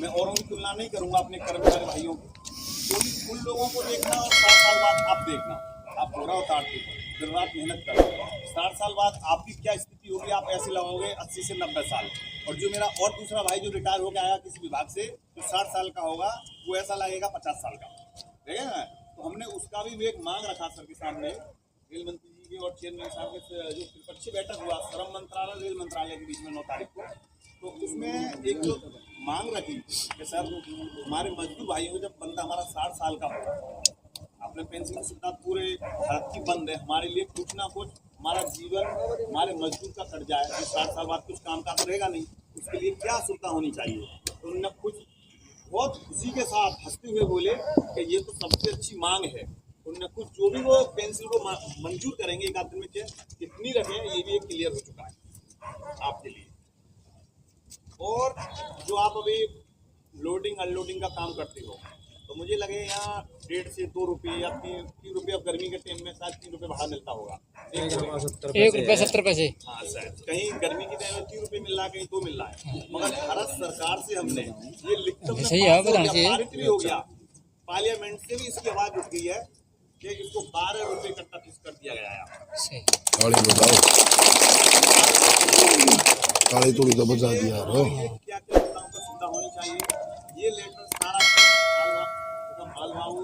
मैं औरों की तुलना नहीं करूंगा अपने कर्मचारी भाइयों की, क्योंकि उन लोगों को देखना और 60 साल बाद आप देखना, आप बोरा उतारते हो, दिन रात मेहनत करते हो, 60 साल बाद आपकी क्या स्थिति होगी, आप ऐसे लगोगे 80 से 90 साल। और जो मेरा और दूसरा भाई जो रिटायर होकर आया किसी विभाग से, जो 60 साल का होगा, वो ऐसा लगेगा 50 साल का, ठीक है ना। तो हमने उसका भी एक मांग रखा सर के सामने, रेल मंत्री जी के और चेयरमैन साहब के जो त्रिपक्षीय बैठक हुआ श्रम मंत्रालय रेल मंत्रालय के बीच में 9 तारीख को, तो उसमें एक जो मांग रखी कि सर हमारे मजदूर भाइयों को जब बंदा हमारा 60 साल का होगा, अपने पेंशन की सुविधा पूरे भारत की बंद है, हमारे लिए कुछ ना कुछ हमारा जीवन हमारे मजदूर का कट जाए, जो 60 साल बाद कुछ काम का तो रहेगा नहीं, उसके लिए क्या सुविधा होनी चाहिए। तो उन्होंने कुछ बहुत खुशी के साथ हंसते हुए बोले कि ये तो सबसे अच्छी मांग है। उन्होंने कुछ जो भी वो पेंशन को मंजूर करेंगे एक आध दिन में कितनी रखें, ये भी एक क्लियर हो चुका है आपके लिए। और जो आप अभी लोडिंग अनलोडिंग का काम करते हो, तो मुझे लगे यहाँ 1.5 से 2 रुपये या 3 रुपये, अब गर्मी के टाइम में शायद 3 रुपये भाड़ा मिलता होगा, 1 रुपये 70 पैसे। हाँ सर, कहीं गर्मी के टाइम में 3 रुपये मिल रहा है, कहीं 2 मिल रहा है। मगर भारत सरकार से हमने ये लिखकर पारित भी हो गया, पार्लियामेंट से भी इसकी आवाज उठ गई है कि इसको 12 रुपये कट्टा फिक्स कर दिया गया है। काली तोड़ी तो बचा दिया यार। क्या क्या सुविधा होनी चाहिए, ये लेटर सारा मालवाहू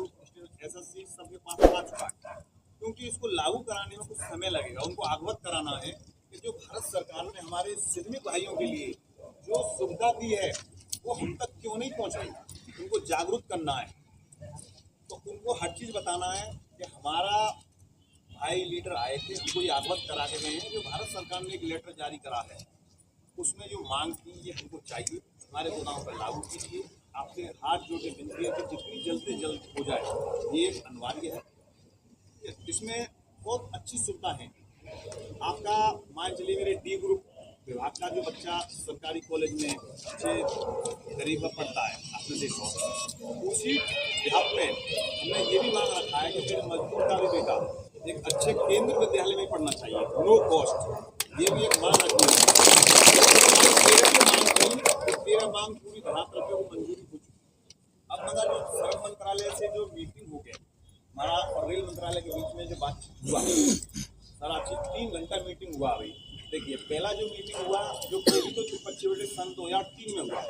एसएससी सबके पास आ चुका है, क्योंकि इसको लागू कराने में कुछ समय लगेगा। उनको अवगत कराना है कि जो भारत सरकार ने हमारे श्रमिक भाइयों के लिए जो सुविधा दी है वो हम तक क्यों नहीं पहुंचाई, उनको जागरूक करना है। तो उनको हर चीज़ बताना है कि हमारा भाई लीडर आए थे, उनको ये अवगत करा के गए हैं, जो भारत सरकार ने एक लेटर जारी करा है उसमें जो मांग की ये हमको चाहिए, हमारे गोदाम पर लागू कीजिए। आपसे हाथ जोड़ के विनती है कि जितनी जल्द से जल्द हो जाए, ये अनिवार्य है। इसमें बहुत अच्छी सुविधा है। आपका मान चलिए मेरे डी ग्रुप विभाग का जो बच्चा सरकारी कॉलेज में अच्छे गरीब में पढ़ता है, आपने देखा, उसी विभाग में हमने ये भी मांग रखा है कि मेरे मजदूर का भी बेटा एक अच्छे केंद्र विद्यालय में पढ़ना चाहिए, नो कॉस्ट। ये भी एक मांग रखी है। तेरह मांग पूरी धरातल पे वो मंजूरी हो चुकी। अब मगर जो श्रम मंत्रालय से जो मीटिंग हो गया हमारा और रेल मंत्रालय के बीच में जो बातचीत हुआ, सारा चीज 3 घंटा मीटिंग हुआ। अभी देखिए, पहला जो मीटिंग हुआ जो पहली तो त्रिपक्षीय सन 2003 में हुआ,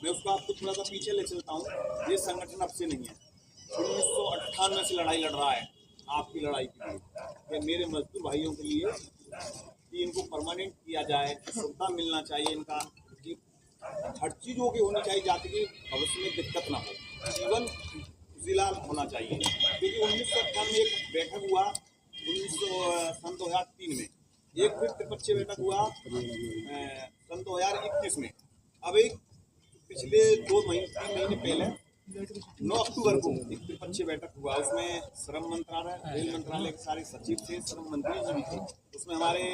मैं उसको आपको थोड़ा सा पीछे ले चलता हूँ। ये संगठन अब से नहीं है, 1998 से लड़ाई लड़ रहा है आपकी लड़ाई के लिए कि मेरे मजदूर भाइयों के लिए कि इनको परमानेंट किया जाए, सुविधा मिलना चाहिए, इनका हर चीज होगी होनी चाहिए जाती कि भविष्य में दिक्कत ना हो, जीवन जिला होना चाहिए। क्योंकि 1998 में एक बैठक हुआ, 2003 में एक फिर त्रिपक्षीय बैठक हुआ सन 2021 में। अब एक पिछले 3 महीने पहले 9 अक्टूबर को एक त्रिपक्षीय बैठक हुआ, उसमें श्रम मंत्रालय रेल मंत्रालय के सारे सचिव थे, श्रम मंत्री जी भी थे, उसमें हमारे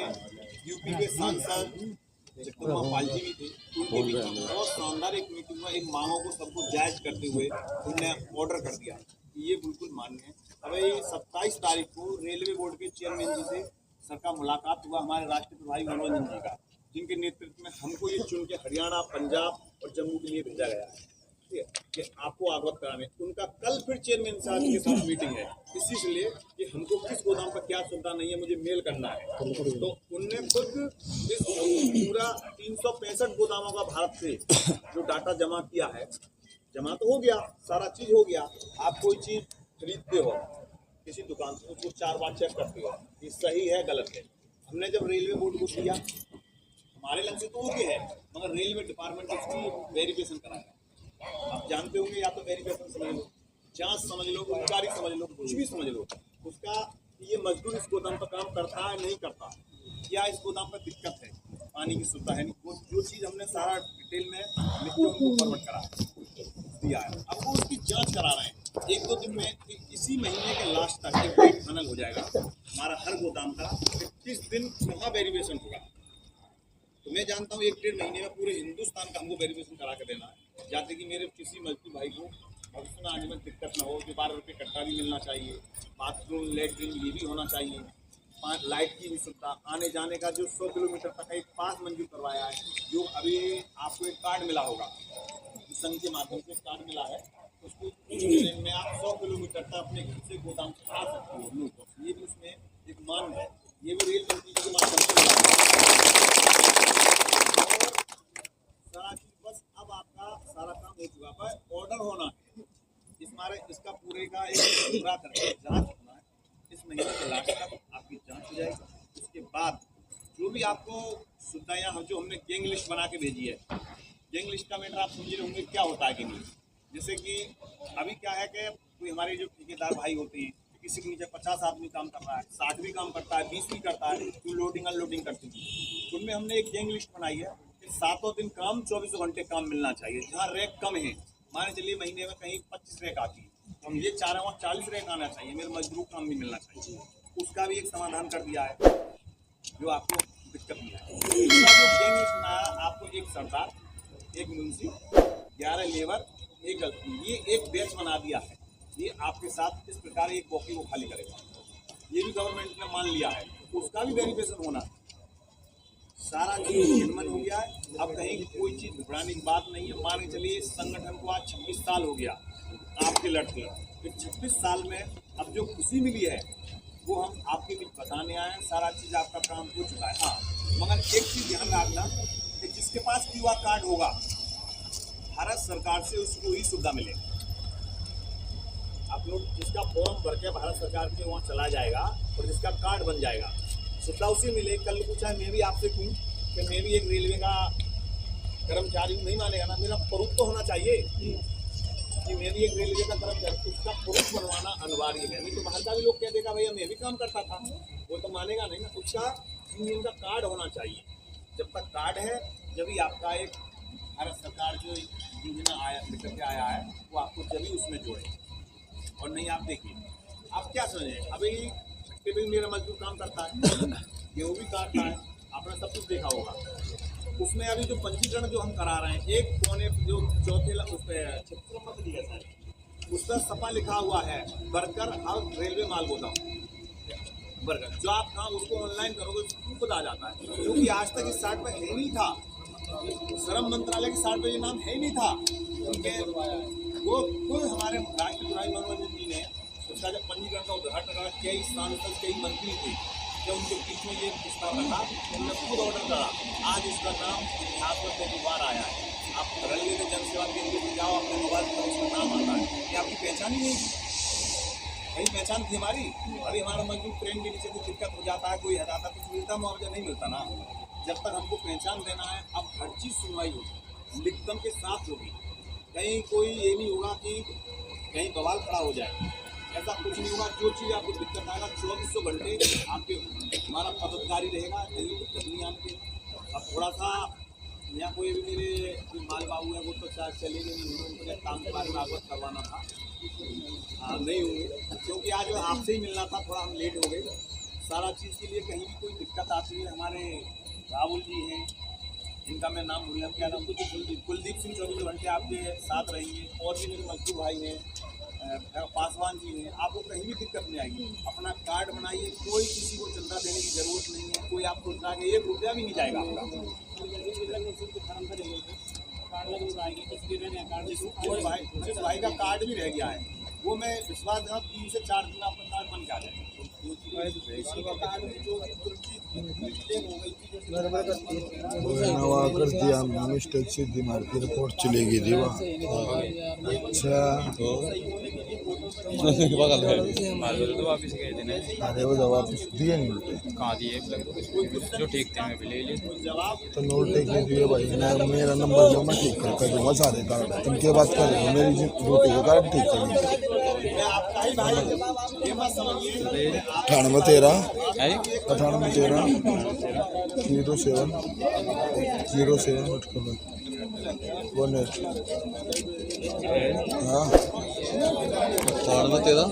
यूपी के सांसद चित्तूरमा पाल जी भी थे, उनके बीच में बहुत शानदार एक मीटिंग हुआ। एक मांगों को सबको जायज करते हुए उन्होंने ऑर्डर कर दिया कि ये बिल्कुल मान्य है। अब 27 तारीख को रेलवे बोर्ड के चेयरमैन जी से सर का मुलाकात हुआ, हमारे राष्ट्रीय प्रभारी मनोरंजन जी का, जिनके नेतृत्व में हमको ये चुन के हरियाणा, पंजाब और जम्मू के लिए भेजा गया है कि आपको अवगत कराने। उनका कल फिर चेयरमैन साहब के साथ मीटिंग है, इसी लिए कि हमको किस गोदाम पर क्या सुविधा नहीं है मुझे मेल करना है। तो उनने खुद इस पूरा 365 गोदामों का भारत से जो डाटा जमा किया है, जमा तो हो गया, सारा चीज हो गया। आप कोई चीज खरीदते हो किसी दुकान से, उसको 4 बार चेक करते हो ये सही है गलत है। हमने जब रेलवे बोर्ड को दिया, हमारे लंग से तो ओके है, मगर रेलवे डिपार्टमेंट उसकी वेरिफिकेशन कराया। आप जानते होंगे, या तो वेरिफिकेशन समझ लो, जांच समझ लो, इंक्वायरी समझ लो, कुछ भी समझ लो, उसका ये मजदूर इस गोदाम पर काम करता है नहीं करता, क्या इस गोदाम पर दिक्कत है, पानी की सुविधा है नहीं, वो जो चीज़ हमने सारा डिटेल में उनको फॉरवर्ड करा दिया है। अब वो उसकी जांच करा रहे हैं। 1-2 दिन में इसी महीने के लास्ट तक एक डेट फाइनल हो जाएगा हमारा हर गोदाम का, 21 दिन कहाँ वेरिफिकेशन होगा। तो मैं जानता हूँ 1-1.5 महीने में पूरे हिंदुस्तान का हमको वेरिफिकेशन करा के देना है, जाते कि मेरे किसी मजदूर भाई को भविष्य में आने में दिक्कत ना हो। कि 12 रुपये कट्टा भी मिलना चाहिए, बाथरूम लेटरिन ये भी होना चाहिए, 5 लाइट की भी सुविधा, आने जाने का जो 100 किलोमीटर तक एक पास मंजूर करवाया है, जो अभी आपको एक कार्ड मिला होगा संघ के माध्यम से कार्ड मिला है, उसको ट्रेन में आप 100 किलोमीटर तक अपने घर से गोदाम से आ सकते हो। नो कॉस्ट, ये भी उसमें एक मान है, ये भी रेल कंपनी के माध्यम से मिला है। और सारा चीज बस अब आपका सारा काम हो चुका है, ऑर्डर होना है इसका पूरे का एक पूरा करके जांच होना है। इस महीने के लास्ट तक आपकी जांच हो जाएगी। उसके बाद जो भी आपको सुविधाएं जो हमने गैंग लिस्ट बना के भेजी है, गैंग लिस्ट का मैटर आप समझ रहे होंगे क्या होता है गैंग लिस्ट। जैसे कि अभी क्या है कि कोई हमारे जो ठेकेदार भाई होते हैं, किसी के नीचे 50 आदमी काम कर रहा है, 60 भी काम करता है, 20 भी करता है, जो लोडिंग अनलोडिंग करती है, उनमें हमने एक गैंग लिस्ट बनाई है कि 7 दिन काम 24 घंटे काम मिलना चाहिए। जहाँ रैक कम है, मान चलिए महीने में कहीं 25 रैक आती है, तो हम ये चाह रहे हैं 40 रैक आना चाहिए, मेरे मजदूर काम भी मिलना चाहिए। उसका भी एक समाधान कर दिया है जो आपको दिक्कत नहीं है। इसका जो गैंग लिस्ट बनाया, आपको एक सरदार, एक मुंशी, 11 लेबर, एक गलती, ये एक बैच बना दिया है। ये आपके साथ इस प्रकार एक कॉपी को खाली करेगा, ये भी गवर्नमेंट ने मान लिया है। उसका भी वेरिफिकेशन होना, सारा चीज जेन्युइन हो गया है। अब कहीं कोई चीज घबराने की बात नहीं है। मान के चलिए इस संगठन को आज 26 साल हो गया आपके लड़के, फिर 26 साल में अब जो खुशी मिली है वो हम आपके बीच बताने आए हैं। सारा चीज आपका काम हो चुका है। हाँ, मगर एक चीज ध्यान रखना कि जिसके पास QR कार्ड होगा, भारत सरकार से उसको ही सुविधा मिलेगी। आप लोग जिसका फॉर्म भर के भारत सरकार के वहाँ चला जाएगा और जिसका कार्ड बन जाएगा, सुविधा उसे मिले। कल पूछा है, मैं भी आपसे कहूँ कि मैं भी एक रेलवे का कर्मचारी नहीं मानेगा ना, मेरा प्रूफ तो होना चाहिए कि मैं भी एक रेलवे का कर्मचारी, उसका प्रूफ बनवाना अनिवार्य है। नहीं तो बाहर का भी लोग कह देगा भैया मैं भी काम करता था, वो तो मानेगा नहीं ना। उसका यूनियन का कार्ड होना चाहिए। जब तक कार्ड है, जब भी आपका एक भारत सरकार जो योजना आया लेकर के आया है, वो आपको जब भी उसमें जोड़े। और नहीं आप देखिए, आप क्या समझें, अभी छठे भी मेरा मजदूर काम करता है, गेहूँ भी काटता है, आपने सब कुछ देखा होगा। उसमें अभी जो पंजीकरण जो हम करा रहे हैं, एक कोने जो चौथे उस पर 76 नंबर दिया सर, उस पर सपा लिखा हुआ है, वर्कर और रेलवे माल गोदाम वर्कर। जो आप काम उसको ऑनलाइन करोगे खुद आ जाता है, क्योंकि आज तक इस साइट पर है नहीं था। श्रम मंत्रालय की साइट पर ये नाम है नहीं था, क्योंकि वो खुद हमारे राष्ट्रपति मनमोहन जी ने उसका जब पंजीकरण का उद्घाटन करा, कई सांसद कई मंत्री थे, जब उनके बीच में ये प्रस्ताव रखा, उन्होंने खुद ऑर्डर करा। आज उसका नाम इतिहास में पहली बार आया है। आप रेलवे में जन सेवा केंद्र में जाओ, अपने मोबाइल पर उसका नाम आता है। ये आपकी पहचान ही नहीं थी, कहीं पहचान थी हमारी। अभी हमारा मजदूर ट्रेन के नीचे कोई दिक्कत हो जाता है, कोई हटाता, कुछ मिलता, मुआवजा नहीं मिलता ना। जब तक हमको पहचान देना है, अब हर चीज़ सुनवाई होगी, लिखतम के साथ होगी। कहीं कोई ये नहीं होगा कि कहीं बवाल खड़ा हो जाए, ऐसा कुछ नहीं होगा। जो चीज़ आपको दिक्कत आएगा 2400 घंटे आपके हमारा पदाधिकारी रहेगा, कहीं दिक्कत नहीं आपके। अब थोड़ा सा यहाँ कोई भी मेरे कोई माल बाबू है, वो तो शायद चलेंगे नहीं, उनको काम के बारे में अवगत करवाना था, नहीं होंगे, क्योंकि आज आपसे ही मिलना था, थोड़ा हम लेट हो गए। सारा चीज़ के लिए कहीं भी कोई दिक्कत आती है, हमारे राहुल जी हैं, इनका मैं नाम भूल गया, क्या नाम, तो कुलदीप सिंह 24 घंटे आपके साथ रहेंगे। और भी मेरे मजदूर भाई हैं, पासवान जी हैं, आपको कहीं भी दिक्कत नहीं आएगी। अपना कार्ड बनाइए, कोई किसी को चंदा देने की जरूरत नहीं है। कोई आपको उठा के 1 रुपया भी नहीं जाएगा आपका। जिस भाई का कार्ड भी रह गया है, वो मैं विश्वास था 3 से 4 दिन आपका कार्ड बन के आ जाएगा। नवा कर दिया, मिस्टेक से दिमाग की रिपोर्ट चलेगी थी वहाँ। अच्छा, अरे वो जवाब दिए नहीं, कहाँ दिए, जो ठीक थे मैं भी ले लिए। तो नोट ठीक नहीं दिए भाई, मेरा नंबर जो मैं ठीक कर दूँगा सारे कार्ड। तुम क्या बात कर रहे हो, मेरी ड्यूटी का कार्ड ठीक कर दीजिए। 98 13 07 1 हाँ 98 13